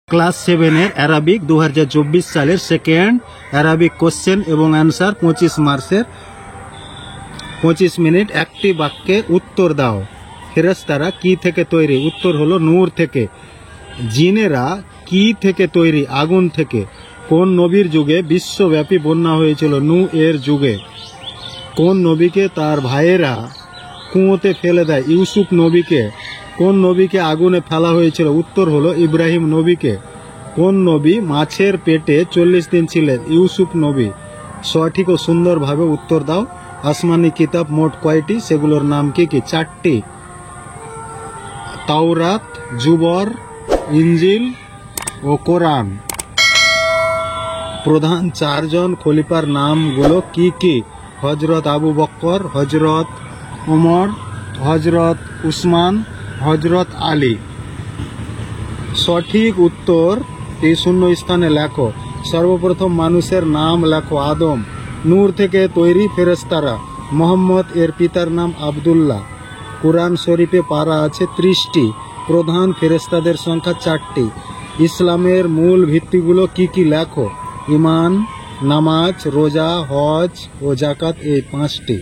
Class 7 এর Arabic 2024 সালের second Arabic question এবং অ্যান্সার 25 মার্চের 25 মিনিট। একটি বাক্যে উত্তর দাও। ফেরেশতারা কি থেকে তৈরি? উত্তর হলো নূর থেকে। জিনেরা কি থেকে তৈরি? আগুন থেকে। কোন নবীর যুগে বিশ্বব্যাপী বন্যা হয়েছিল? নূহ এর যুগে। কোন নবীকে তার ভাইয়েরা কুয়োতে ফেলে দেয়? ইউসুফ নবীকে। কোন নবীকে আগুনে ফেলা হয়েছিল? উত্তর হলো ইব্রাহিম নবীকে। কোন নবী মাছের পেটে 40 দিন ছিলেন? ইউসুফ নবী। সঠিক ও সুন্দরভাবে উত্তর দাও। আসমানি কিতাব মোট কয়টি? সেগুলোর নাম কি কি? 4টি। তাওরাত, জুবর, ইনজিল ও কোরআন। প্রধান 4 জন খলিফার নামগুলো কি কি? হযরত আবু বকর, হযরত ওমর, হযরত উসমান, হযরত আলী। সঠিক উত্তর এই শূন্য স্থানে লেখো। সর্বপ্রথম মানুষের নাম লেখো। আদম। নূর থেকে তৈরি ফেরেশতারা। মোহাম্মদ এর পিতার নাম আব্দুল্লাহ। কুরআন শরীফে পারা আছে 30টি। প্রধান ফেরেশতাদের সংখ্যা 4টি। ইসলামের মূল ভিত্তিগুলো কি কি? লেখো। ঈমান, নামাজ, রোজা, হজ ও যাকাত, এই 5টি।